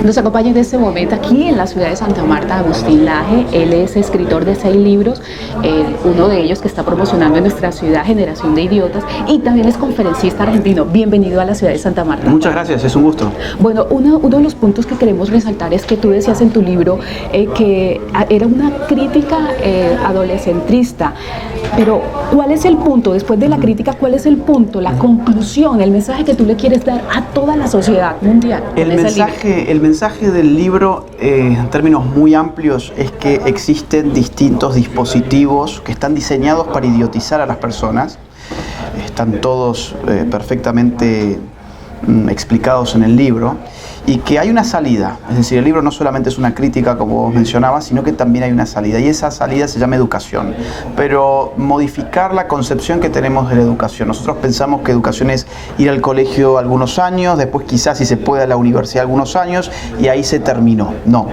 Nos acompaña en este momento aquí en la ciudad de Santa Marta Agustín Laje. Él es escritor de 6 libros, uno de ellos que está promocionando en nuestra ciudad, Generación de Idiotas, y también es conferencista argentino. Bienvenido a la ciudad de Santa Marta. Muchas gracias, es un gusto. Bueno, uno de los puntos que queremos resaltar es que tú decías en tu libro que era una crítica adolescentrista, pero ¿cuál es el punto? Después de la crítica, ¿cuál es el punto, la conclusión, el mensaje que tú le quieres dar a toda la sociedad mundial? El mensaje del libro, en términos muy amplios, es que existen distintos dispositivos que están diseñados para idiotizar a las personas. Están todos perfectamente explicados en el libro, y que hay una salida. Es decir, el libro no solamente es una crítica, como vos mencionabas, sino que también hay una salida, y esa salida se llama educación. Pero modificar la concepción que tenemos de la educación. Nosotros pensamos que educación es ir al colegio algunos años, después quizás, si se puede, a la universidad algunos años, y ahí se terminó. No.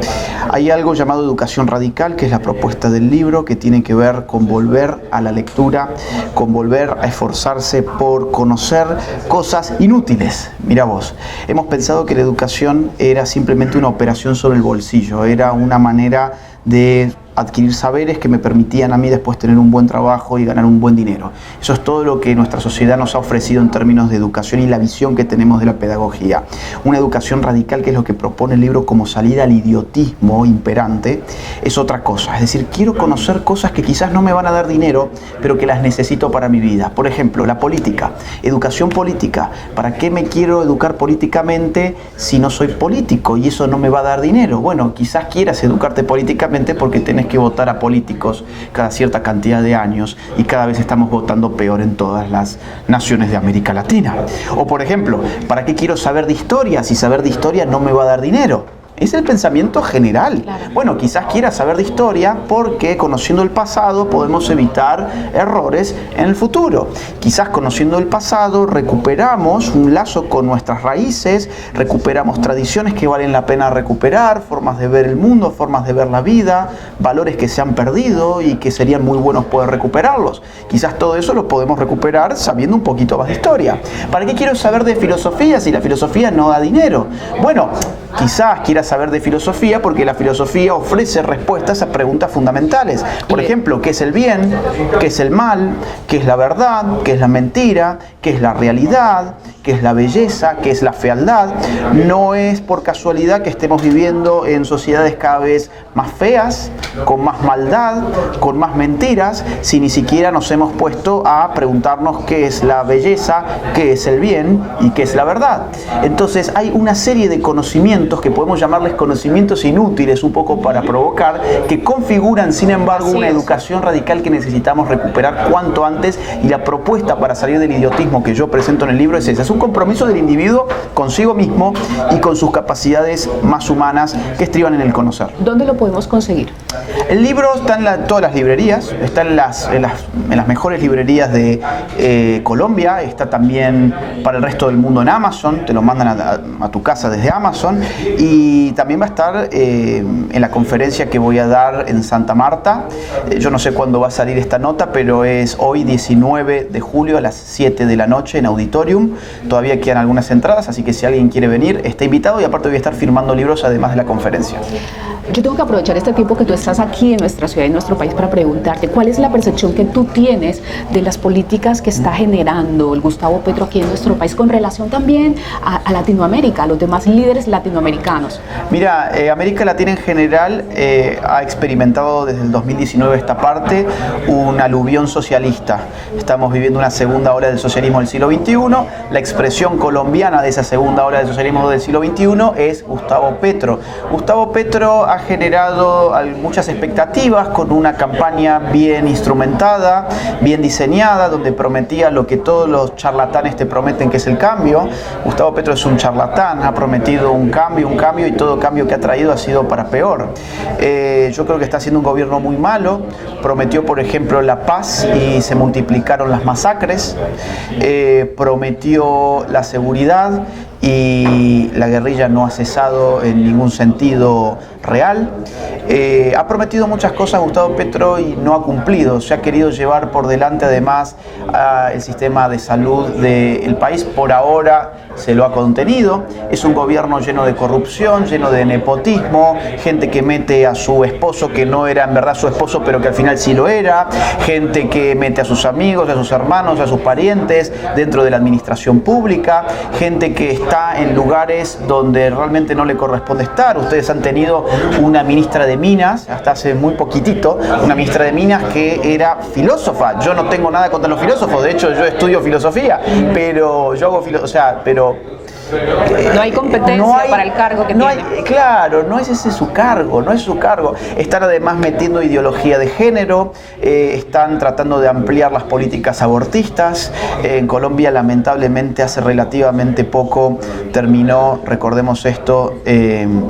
Hay algo llamado educación radical, que es la propuesta del libro, que tiene que ver con volver a la lectura, con volver a esforzarse por conocer cosas inútiles. Mira vos, hemos pensado que la educación era simplemente una operación sobre el bolsillo, era una manera de adquirir saberes que me permitían a mí después tener un buen trabajo y ganar un buen dinero. Eso es todo lo que nuestra sociedad nos ha ofrecido en términos de educación y la visión que tenemos de la pedagogía. Una educación radical, que es lo que propone el libro como salida al idiotismo imperante, es otra cosa. Es decir, quiero conocer cosas que quizás no me van a dar dinero, pero que las necesito para mi vida. Por ejemplo, la política, educación política. ¿Para qué me quiero educar políticamente si no soy político y eso no me va a dar dinero? Bueno, quizás quieras educarte políticamente porque tenés que votar a políticos cada cierta cantidad de años, y cada vez estamos votando peor en todas las naciones de América Latina. O por ejemplo, ¿para qué quiero saber de historia si saber de historia no me va a dar dinero? Es el pensamiento general. Claro. Bueno, quizás quieras saber de historia porque conociendo el pasado podemos evitar errores en el futuro. Quizás conociendo el pasado recuperamos un lazo con nuestras raíces, recuperamos tradiciones que valen la pena recuperar, formas de ver el mundo, formas de ver la vida, valores que se han perdido y que serían muy buenos poder recuperarlos. Quizás todo eso lo podemos recuperar sabiendo un poquito más de historia. ¿Para qué quiero saber de filosofía si la filosofía no da dinero? Bueno, quizás quieras saber de filosofía porque la filosofía ofrece respuestas a preguntas fundamentales. Por ejemplo, ¿qué es el bien? ¿Qué es el mal? ¿Qué es la verdad? ¿Qué es la mentira? ¿Qué es la realidad? ¿Qué es la belleza? ¿Qué es la fealdad? No es por casualidad que estemos viviendo en sociedades cada vez más feas, con más maldad, con más mentiras, si ni siquiera nos hemos puesto a preguntarnos qué es la belleza, qué es el bien y qué es la verdad. Entonces hay una serie de conocimientos que podemos llamarles conocimientos inútiles, un poco para provocar, que configuran sin embargo una educación radical que necesitamos recuperar cuanto antes, y la propuesta para salir del idiotismo que yo presento en el libro es esa. Es un compromiso del individuo consigo mismo y con sus capacidades más humanas que estriban en el conocer. ¿Dónde lo podemos conseguir? El libro está en todas las librerías, está en las mejores librerías de Colombia, está también para el resto del mundo en Amazon, te lo mandan a tu casa desde Amazon, y también va a estar en la conferencia que voy a dar en Santa Marta. Yo no sé cuándo va a salir esta nota, pero es hoy 19 de julio a las 7 de la noche en Auditorium. Todavía quedan algunas entradas, así que si alguien quiere venir, está invitado, y aparte voy a estar firmando libros además de la conferencia. Yo tengo que aprovechar este tiempo que tú estás aquí en nuestra ciudad y en nuestro país para preguntarte cuál es la percepción que tú tienes de las políticas que está generando el Gustavo Petro aquí en nuestro país con relación también a Latinoamérica, a los demás líderes latinoamericanos. Mira, América Latina en general ha experimentado desde el 2019 esta parte un aluvión socialista. Estamos viviendo una segunda ola del socialismo del siglo XXI. La expresión colombiana de esa segunda ola del socialismo del siglo XXI es Gustavo Petro. Gustavo Petro ha generado muchas expectativas con una campaña bien instrumentada, bien diseñada, donde prometía lo que todos los charlatanes te prometen, que es el cambio. Gustavo Petro es un charlatán, ha prometido un cambio, y todo cambio que ha traído ha sido para peor. Yo creo que está haciendo un gobierno muy malo. Prometió, por ejemplo, la paz y se multiplicaron las masacres. Prometió la seguridad y la guerrilla no ha cesado en ningún sentido real. Ha prometido muchas cosas Gustavo Petro y no ha cumplido. Se ha querido llevar por delante además el sistema de salud del país. Por ahora se lo ha contenido. Es un gobierno lleno de corrupción, lleno de nepotismo, gente que mete a su esposo que no era en verdad su esposo pero que al final sí lo era, gente que mete a sus amigos, a sus hermanos, a sus parientes dentro de la administración pública, gente que está en lugares donde realmente no le corresponde estar. Ustedes han tenido una ministra de Minas, hasta hace muy poquitito, una ministra de Minas que era filósofa. Yo no tengo nada contra los filósofos, de hecho yo estudio filosofía, pero yo hago no hay competencia para el cargo que tiene. Claro, no es ese su cargo, no es su cargo. Están además metiendo ideología de género, están tratando de ampliar las políticas abortistas. En Colombia, lamentablemente, hace relativamente poco terminó, recordemos esto,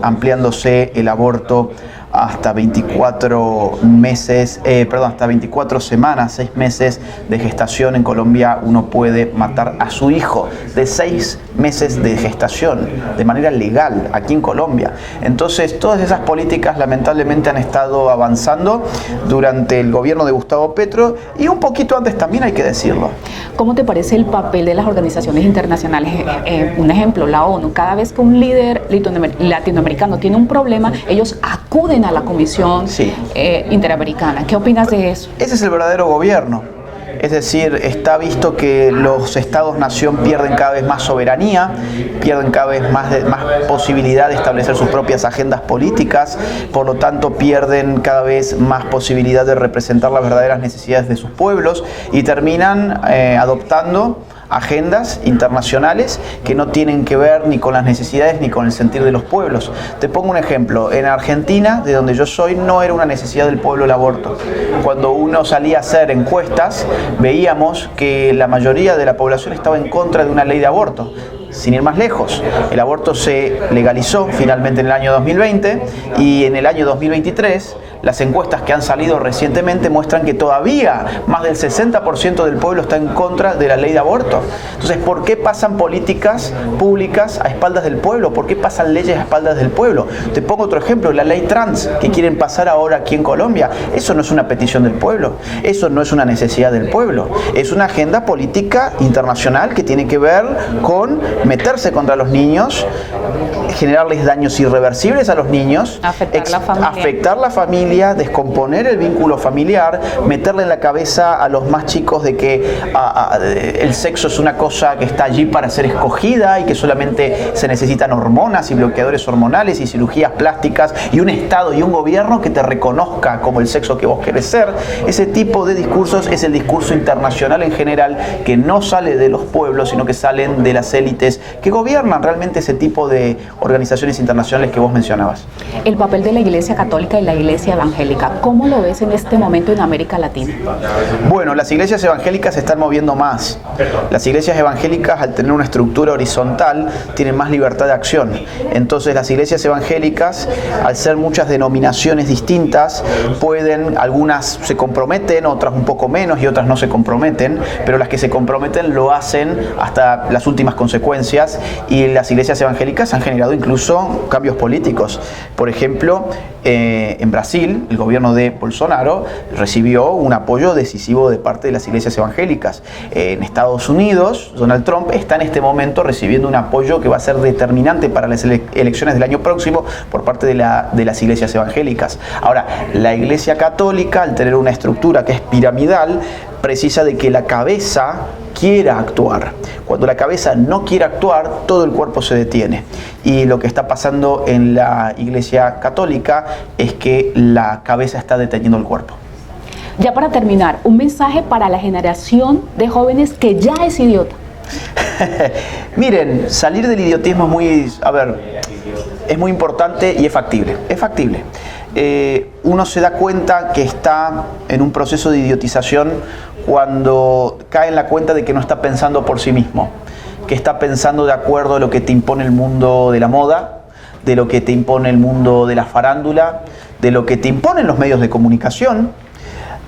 ampliándose el aborto hasta 24 meses, hasta 24 semanas, 6 meses de gestación. En Colombia uno puede matar a su hijo de 6 meses de gestación de manera legal aquí en Colombia. Entonces todas esas políticas lamentablemente han estado avanzando durante el gobierno de Gustavo Petro y un poquito antes también, hay que decirlo. ¿Cómo te parece el papel de las organizaciones internacionales? Un ejemplo, la ONU. Cada vez que un líder latinoamericano tiene un problema, ellos acuden a la Comisión Interamericana. ¿Qué opinas de eso? Ese es el verdadero gobierno. Es decir, está visto que los estados-nación pierden cada vez más soberanía, pierden cada vez más posibilidad de establecer sus propias agendas políticas, por lo tanto pierden cada vez más posibilidad de representar las verdaderas necesidades de sus pueblos y terminan adoptando agendas internacionales que no tienen que ver ni con las necesidades ni con el sentir de los pueblos. Te pongo un ejemplo. En Argentina, de donde yo soy, no era una necesidad del pueblo el aborto. Cuando uno salía a hacer encuestas, veíamos que la mayoría de la población estaba en contra de una ley de aborto. Sin ir más lejos, el aborto se legalizó finalmente en el año 2020 y en el año 2023 las encuestas que han salido recientemente muestran que todavía más del 60% del pueblo está en contra de la ley de aborto. Entonces, ¿por qué pasan políticas públicas a espaldas del pueblo? ¿Por qué pasan leyes a espaldas del pueblo? Te pongo otro ejemplo, la ley trans que quieren pasar ahora aquí en Colombia. Eso no es una petición del pueblo, eso no es una necesidad del pueblo, es una agenda política internacional que tiene que ver con meterse contra los niños, generarles daños irreversibles a los niños, afectar la familia, descomponer el vínculo familiar, meterle en la cabeza a los más chicos de que el sexo es una cosa que está allí para ser escogida y que solamente se necesitan hormonas y bloqueadores hormonales y cirugías plásticas y un Estado y un gobierno que te reconozca como el sexo que vos querés ser. Ese tipo de discursos es el discurso internacional en general que no sale de los pueblos, sino que salen de las élites que gobiernan realmente ese tipo de organizaciones internacionales que vos mencionabas. El papel de la Iglesia Católica y la Iglesia Evangélica, ¿cómo lo ves en este momento en América Latina? Bueno, las iglesias evangélicas se están moviendo más. Las iglesias evangélicas, al tener una estructura horizontal, tienen más libertad de acción. Entonces las iglesias evangélicas, al ser muchas denominaciones distintas, algunas se comprometen, otras un poco menos y otras no se comprometen, pero las que se comprometen lo hacen hasta las últimas consecuencias y las iglesias evangélicas han generado incluso cambios políticos. Por ejemplo, en Brasil, el gobierno de Bolsonaro recibió un apoyo decisivo de parte de las iglesias evangélicas. En Estados Unidos, Donald Trump está en este momento recibiendo un apoyo que va a ser determinante para las elecciones del año próximo por parte de las iglesias evangélicas. Ahora, la Iglesia Católica, al tener una estructura que es piramidal, precisa de que la cabeza quiera actuar. Cuando la cabeza no quiere actuar, todo el cuerpo se detiene. Y lo que está pasando en la Iglesia Católica es que la cabeza está deteniendo el cuerpo. Ya para terminar, un mensaje para la generación de jóvenes que ya es idiota. Miren, salir del idiotismo es muy importante y es factible. Es factible. Uno se da cuenta que está en un proceso de idiotización cuando cae en la cuenta de que no está pensando por sí mismo, que está pensando de acuerdo a lo que te impone el mundo de la moda, de lo que te impone el mundo de la farándula, de lo que te imponen los medios de comunicación.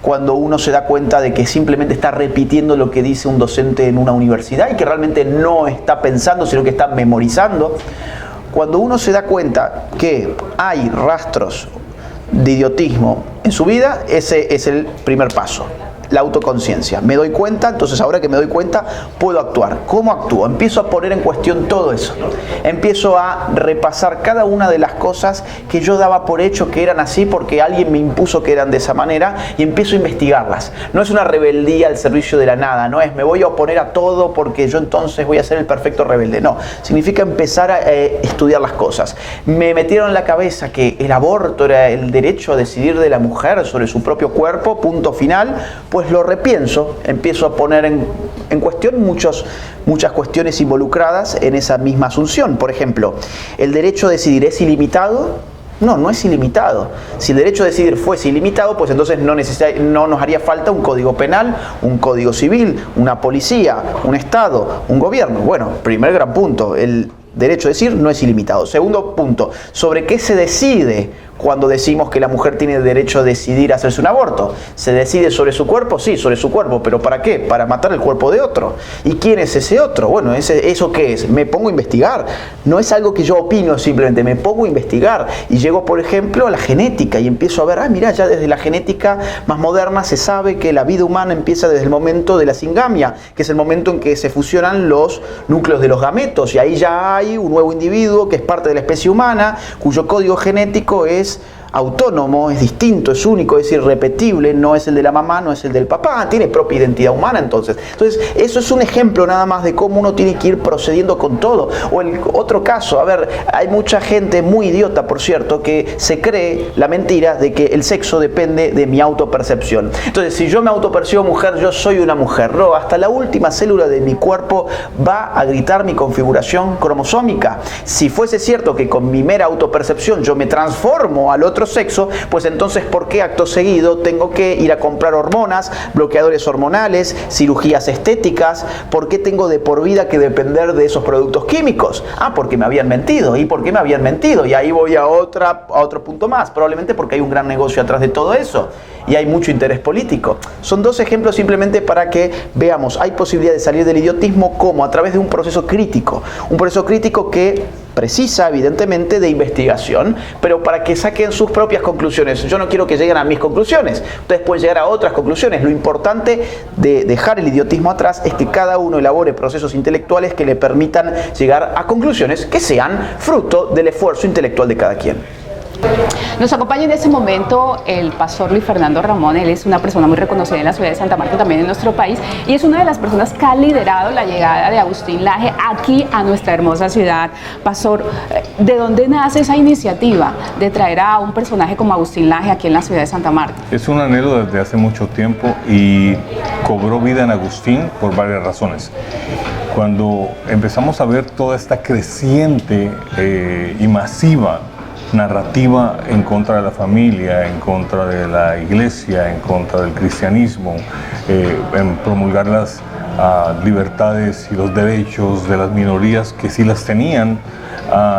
cuando uno se da cuenta de que simplemente está repitiendo lo que dice un docente en una universidad y que realmente no está pensando, sino que está memorizando. Cuando uno se da cuenta que hay rastros de idiotismo en su vida, ese es el primer paso. La autoconciencia. Me doy cuenta, entonces ahora que me doy cuenta, puedo actuar. ¿Cómo actúo? Empiezo a poner en cuestión todo eso. Empiezo a repasar cada una de las cosas que yo daba por hecho que eran así porque alguien me impuso que eran de esa manera y empiezo a investigarlas. No es una rebeldía al servicio de la nada, no es me voy a oponer a todo porque yo entonces voy a ser el perfecto rebelde. No, significa empezar a estudiar las cosas. Me metieron en la cabeza que el aborto era el derecho a decidir de la mujer sobre su propio cuerpo, punto final. Pues lo repienso, empiezo a poner en cuestión muchas cuestiones involucradas en esa misma asunción. Por ejemplo, ¿el derecho a decidir es ilimitado? No, no es ilimitado. Si el derecho a decidir fuese ilimitado, pues entonces no nos haría falta un código penal, un código civil, una policía, un Estado, un gobierno. Bueno, primer gran punto, el derecho a decidir no es ilimitado. Segundo punto, ¿sobre qué se decide cuando decimos que la mujer tiene derecho a decidir hacerse un aborto? ¿Se decide sobre su cuerpo? Sí, sobre su cuerpo. ¿Pero para qué? Para matar el cuerpo de otro. ¿Y quién es ese otro? Bueno, ¿eso qué es? Me pongo a investigar. No es algo que yo opino simplemente, me pongo a investigar. Y llego, por ejemplo, a la genética y empiezo a ver, mira, ya desde la genética más moderna se sabe que la vida humana empieza desde el momento de la singamia, que es el momento en que se fusionan los núcleos de los gametos. Y ahí ya hay un nuevo individuo que es parte de la especie humana, cuyo código genético es autónomo, es distinto, es único, es irrepetible, no es el de la mamá, no es el del papá, tiene propia identidad humana entonces. Entonces, eso es un ejemplo nada más de cómo uno tiene que ir procediendo con todo. O el otro caso, a ver, hay mucha gente muy idiota, por cierto, que se cree la mentira de que el sexo depende de mi autopercepción. Entonces, si yo me autopercibo mujer, yo soy una mujer. No, hasta la última célula de mi cuerpo va a gritar mi configuración cromosómica. Si fuese cierto que con mi mera autopercepción yo me transformo al otro sexo, pues entonces ¿por qué acto seguido tengo que ir a comprar hormonas, bloqueadores hormonales, cirugías estéticas? ¿Por qué tengo de por vida que depender de esos productos químicos? Porque me habían mentido. ¿Y por qué me habían mentido? Y ahí voy a otro punto más, probablemente porque hay un gran negocio atrás de todo eso y hay mucho interés político. Son dos ejemplos simplemente para que veamos, hay posibilidad de salir del idiotismo como a través de un proceso crítico que precisa evidentemente de investigación, pero para que saquen sus propias conclusiones. Yo no quiero que lleguen a mis conclusiones, ustedes pueden llegar a otras conclusiones. Lo importante de dejar el idiotismo atrás es que cada uno elabore procesos intelectuales que le permitan llegar a conclusiones que sean fruto del esfuerzo intelectual de cada quien. Nos acompaña en este momento el pastor Luis Fernando Ramón. Él es una persona muy reconocida en la ciudad de Santa Marta, también en nuestro país, y es una de las personas que ha liderado la llegada de Agustín Laje aquí a nuestra hermosa ciudad. Pastor, ¿de dónde nace esa iniciativa de traer a un personaje como Agustín Laje aquí en la ciudad de Santa Marta? Es un anhelo desde hace mucho tiempo y cobró vida en Agustín por varias razones. Cuando empezamos a ver toda esta creciente y masiva narrativa en contra de la familia, en contra de la iglesia, en contra del cristianismo, en promulgar las libertades y los derechos de las minorías que sí las tenían.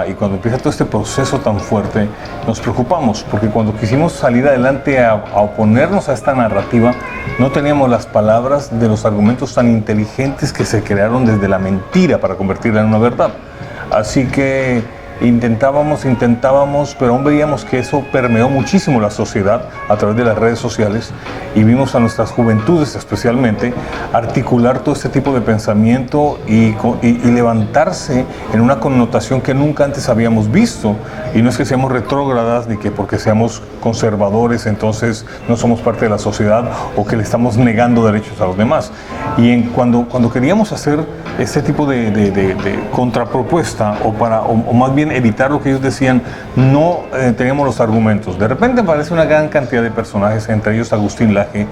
Y cuando empieza todo este proceso tan fuerte, nos preocupamos, porque cuando quisimos salir adelante a oponernos a esta narrativa, no teníamos las palabras de los argumentos tan inteligentes que se crearon desde la mentira para convertirla en una verdad. Así que intentábamos, pero aún veíamos que eso permeó muchísimo la sociedad a través de las redes sociales y vimos a nuestras juventudes especialmente articular todo este tipo de pensamiento y levantarse en una connotación que nunca antes habíamos visto. Y no es que seamos retrógradas ni que porque seamos conservadores entonces no somos parte de la sociedad o que le estamos negando derechos a los demás. Y cuando queríamos hacer este tipo de contrapropuesta o más bien evitar lo que ellos decían, no teníamos los argumentos. De repente aparece una gran cantidad de personajes, entre ellos Agustín Laje,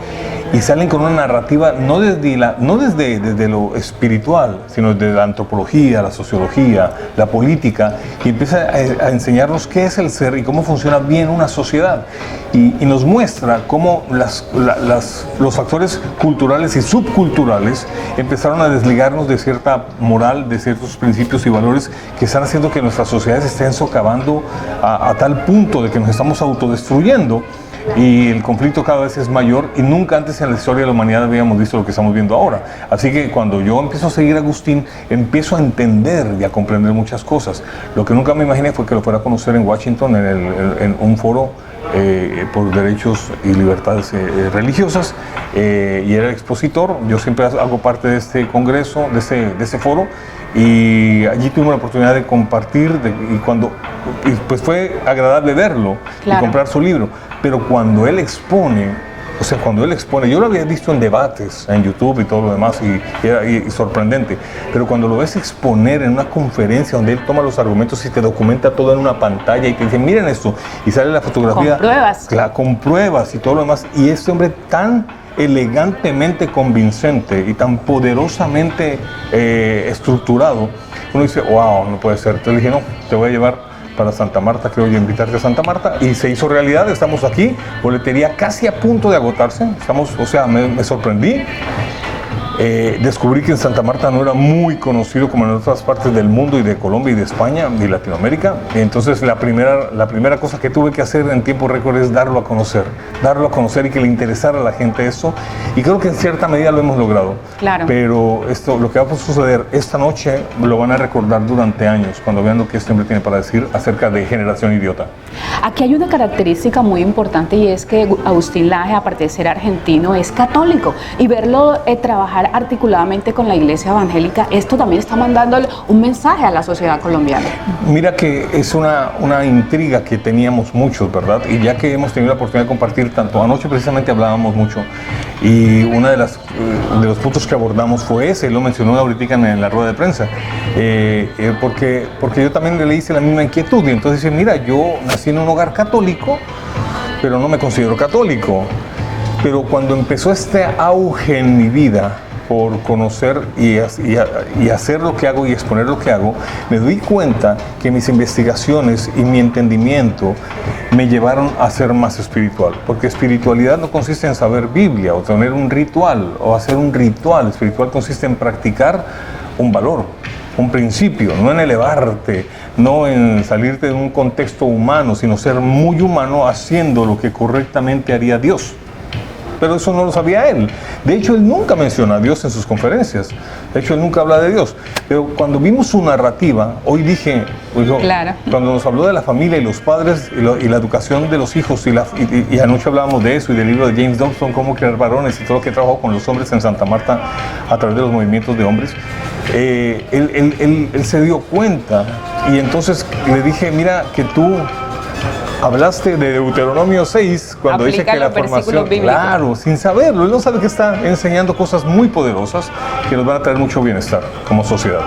y salen con una narrativa no desde lo espiritual, sino desde la antropología, la sociología, la política, y empieza a enseñarnos qué es el ser y cómo funciona bien una sociedad. Y nos muestra cómo los factores culturales y subculturales empezaron a desligarnos de cierta moral, de ciertos principios y valores que están haciendo que nuestras sociedades estén socavando a tal punto de que nos estamos autodestruyendo. y el conflicto cada vez es mayor y nunca antes en la historia de la humanidad habíamos visto lo que estamos viendo ahora. Así que cuando yo empiezo a seguir a Agustín, empiezo a entender y a comprender muchas cosas. Lo que nunca me imaginé fue que lo fuera a conocer en Washington, en un foro por derechos y libertades religiosas, y era expositor. Yo siempre hago parte de este congreso, de ese foro, y allí tuvimos la oportunidad de compartir, y pues fue agradable verlo, claro, y comprar su libro. Pero cuando él expone, yo lo había visto en debates, en YouTube y todo lo demás, y sorprendente, pero cuando lo ves exponer en una conferencia donde él toma los argumentos y te documenta todo en una pantalla y te dice, miren esto, y sale la fotografía. Con pruebas. Con pruebas y todo lo demás, y este hombre tan elegantemente convincente y tan poderosamente estructurado, uno dice, wow, no puede ser. Entonces le dije, no, te voy a llevar para Santa Marta, creo yo, invitarte a Santa Marta, y se hizo realidad. Estamos aquí, boletería casi a punto de agotarse, me sorprendí. Descubrí que en Santa Marta no era muy conocido como en otras partes del mundo y de Colombia y de España y Latinoamérica. Entonces la primera cosa que tuve que hacer en tiempo récord es darlo a conocer y que le interesara a la gente eso, y creo que en cierta medida lo hemos logrado. Claro. Pero lo que va a suceder esta noche lo van a recordar durante años cuando vean lo que este hombre tiene para decir acerca de Generación Idiota. Aquí hay una característica muy importante, y es que Agustín Laje, aparte de ser argentino, es católico, y verlo trabajar articuladamente con la Iglesia Evangélica, esto también está mandando un mensaje a la sociedad colombiana. Mira que es una intriga que teníamos muchos, ¿verdad? Y ya que hemos tenido la oportunidad de compartir tanto, anoche precisamente hablábamos mucho, y uno de los puntos que abordamos fue ese, lo mencionó ahorita en la rueda de prensa, porque yo también le hice la misma inquietud, y entonces dice, mira, yo nací en un hogar católico, pero no me considero católico. Pero cuando empezó este auge en mi vida por conocer y hacer lo que hago y exponer lo que hago, me doy cuenta que mis investigaciones y mi entendimiento me llevaron a ser más espiritual. Porque espiritualidad no consiste en saber Biblia o tener un ritual o hacer un ritual. Espiritual consiste en practicar un valor, un principio, no en elevarte, no en salirte de un contexto humano, sino ser muy humano haciendo lo que correctamente haría Dios. Pero eso no lo sabía él. De hecho, él nunca menciona a Dios en sus conferencias. De hecho, él nunca habla de Dios. Pero cuando vimos su narrativa, hoy dije, claro, cuando nos habló de la familia y los padres y la educación de los hijos, y anoche hablábamos de eso y del libro de James Dobson, cómo crear varones, y todo lo que trabajó con los hombres en Santa Marta a través de los movimientos de hombres, él se dio cuenta, y entonces le dije, mira, que tú hablaste de Deuteronomio 6 cuando dice que la formación, claro, sin saberlo, él no sabe que está enseñando cosas muy poderosas que nos van a traer mucho bienestar como sociedad.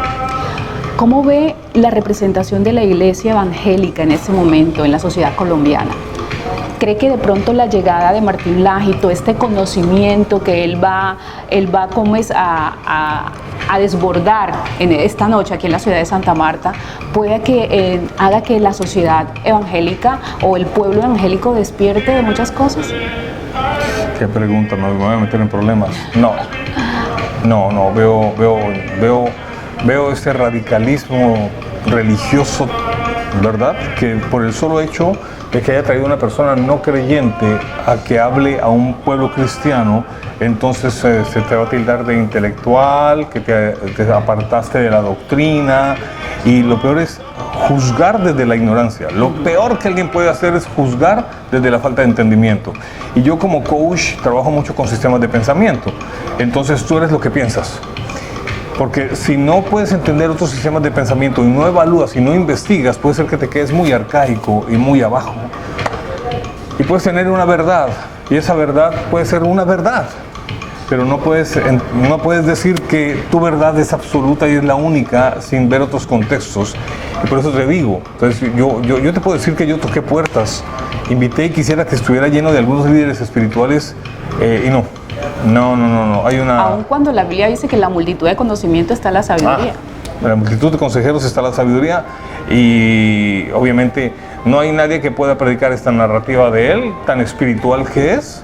¿Cómo ve la representación de la Iglesia Evangélica en este momento en la sociedad colombiana? ¿Cree que de pronto la llegada de Martín Laje y todo este conocimiento que él va a desbordar en esta noche aquí en la ciudad de Santa Marta puede que haga que la sociedad evangélica o el pueblo evangélico despierte de muchas cosas? ¿Qué pregunta? ¿Me voy a meter en problemas? No, veo este radicalismo religioso, ¿verdad? Que por el solo hecho de que haya traído una persona no creyente a que hable a un pueblo cristiano, entonces se te va a tildar de intelectual, que te apartaste de la doctrina, y lo peor es juzgar desde la ignorancia. Lo peor que alguien puede hacer es juzgar desde la falta de entendimiento. Y yo como coach trabajo mucho con sistemas de pensamiento. Entonces tú eres lo que piensas. Porque si no puedes entender otros sistemas de pensamiento y no evalúas y no investigas, puede ser que te quedes muy arcaico y muy abajo. Y puedes tener una verdad, y esa verdad puede ser una verdad, pero no puedes decir que tu verdad es absoluta y es la única sin ver otros contextos. Y por eso te digo, entonces yo te puedo decir que yo toqué puertas, invité y quisiera que estuviera lleno de algunos líderes espirituales, y no. Hay una... Aun cuando la Biblia dice que en la multitud de conocimiento está la sabiduría. En la multitud de consejeros está la sabiduría, y obviamente no hay nadie que pueda predicar esta narrativa de él, tan espiritual que es.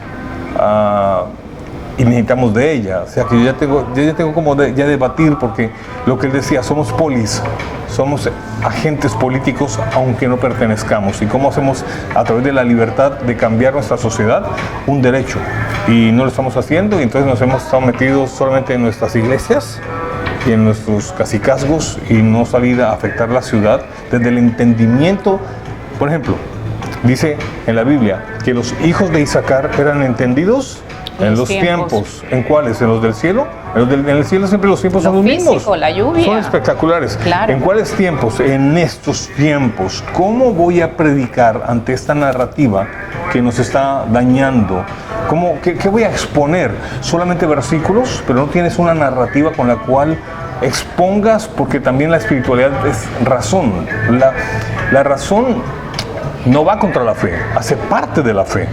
y necesitamos de ella. O sea que yo ya tengo como ya debatir, porque lo que él decía, somos polis, somos agentes políticos aunque no pertenezcamos. ¿Y cómo hacemos a través de la libertad de cambiar nuestra sociedad? Un derecho. Y no lo estamos haciendo, y entonces nos hemos estado metidos solamente en nuestras iglesias y en nuestros cacicazgos, y no salir a afectar la ciudad desde el entendimiento. Por ejemplo, dice en la Biblia que los hijos de Isaacar eran entendidos en los tiempos. ¿En cuáles? ¿En los del cielo? En el cielo siempre los tiempos son los mismos. La lluvia. Son espectaculares. Claro. ¿En cuáles tiempos? En estos tiempos. ¿Cómo voy a predicar ante esta narrativa que nos está dañando? ¿Qué voy a exponer? Solamente versículos, pero no tienes una narrativa con la cual expongas, porque también la espiritualidad es razón. La razón no va contra la fe, hace parte de la fe.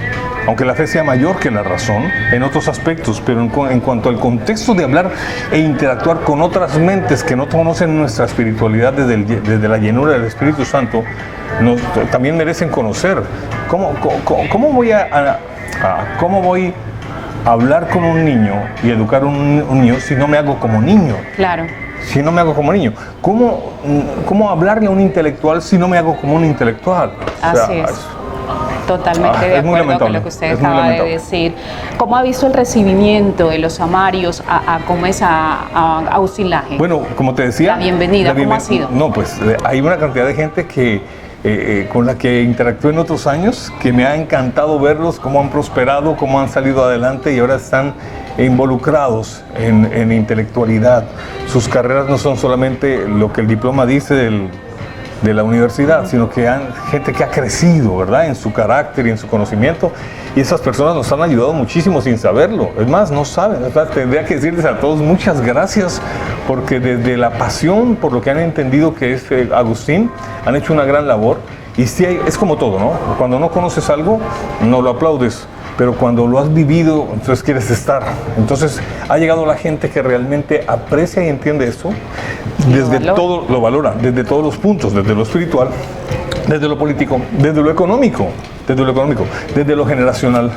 Aunque la fe sea mayor que la razón en otros aspectos, pero en cuanto al contexto de hablar e interactuar con otras mentes que no conocen nuestra espiritualidad desde la llenura del Espíritu Santo, también merecen conocer. ¿Cómo voy a hablar con un niño y educar a un niño si no me hago como niño? Claro. Si no me hago como niño. ¿Cómo hablarle a un intelectual si no me hago como un intelectual? Así es. Totalmente de acuerdo con lo que usted acaba de decir. ¿Cómo ha visto el recibimiento de los amarios a cómo es a Agustín Laje? Bueno, como te decía... La bienvenida, ¿cómo ha sido? No, pues hay una cantidad de gente con la que interactué en otros años, que me ha encantado verlos, cómo han prosperado, cómo han salido adelante y ahora están involucrados en intelectualidad. Sus carreras no son solamente lo que el diploma dice de la universidad, sino que gente que ha crecido, ¿verdad?, en su carácter y en su conocimiento, y esas personas nos han ayudado muchísimo sin saberlo. Es más, no saben, ¿verdad? Tendría que decirles a todos muchas gracias, porque desde la pasión por lo que han entendido que es Agustín, han hecho una gran labor. Y sí, es como todo, ¿no? Cuando no conoces algo, no lo aplaudes, pero cuando lo has vivido, entonces quieres estar. Entonces ha llegado la gente que realmente aprecia y entiende esto, desde todo lo valora, desde todos los puntos, desde lo espiritual, desde lo político, desde lo económico, desde lo generacional,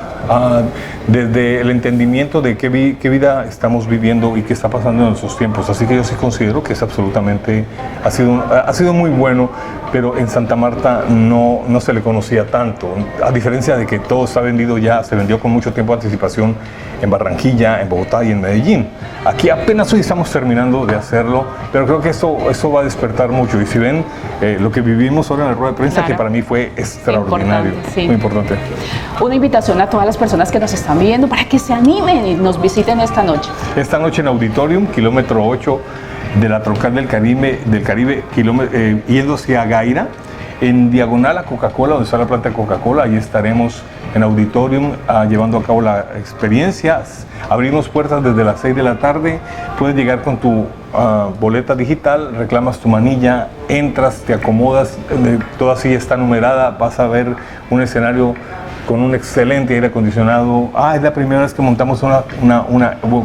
desde el entendimiento de qué vida estamos viviendo y qué está pasando en nuestros tiempos. Así que yo sí considero que es absolutamente, ha sido muy bueno, pero en Santa Marta no se le conocía tanto, a diferencia de que todo está vendido ya, se vendió con mucho tiempo de anticipación en Barranquilla, en Bogotá y en Medellín. Aquí apenas hoy estamos terminando de hacerlo, pero creo que eso va a despertar mucho. Y si ven lo que vivimos ahora en la rueda de prensa, claro, que para mí fue extraordinario, muy importante. Una invitación a todas las personas que nos están viendo para que se animen y nos visiten esta noche. Esta noche en Auditorium, kilómetro 8 de la Troncal del Caribe, yendo hacia Gaira, en diagonal a Coca-Cola, donde está la planta de Coca-Cola. Ahí estaremos en Auditorium llevando a cabo la experiencia. Abrimos puertas desde las 6 de la tarde. Puedes llegar con tu boleta digital, reclamas tu manilla, entras, te acomodas, toda silla está numerada, vas a ver un escenario con un excelente aire acondicionado. Es la primera vez que montamos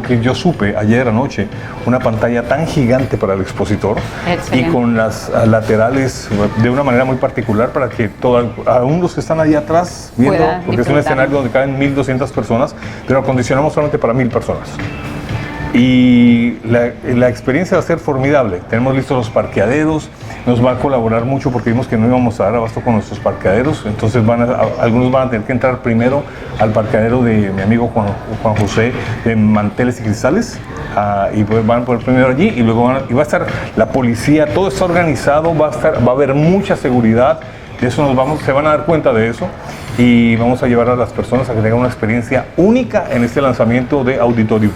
que yo supe ayer anoche, una pantalla tan gigante para el expositor. Excelente. Y con las laterales de una manera muy particular para que aún los que están allá atrás viendo, porque es un escenario donde caben 1.200 personas, pero acondicionamos solamente para 1.000 personas. Y la experiencia va a ser formidable. Tenemos listos los parqueaderos, nos va a colaborar mucho porque vimos que no íbamos a dar abasto con nuestros parqueaderos, entonces algunos van a tener que entrar primero al parqueadero de mi amigo Juan José de Manteles y Cristales, y pues van a poner primero allí, y luego va a estar la policía, todo está organizado, va a haber mucha seguridad. De eso se van a dar cuenta de eso, y vamos a llevar a las personas a que tengan una experiencia única en este lanzamiento de Auditorium.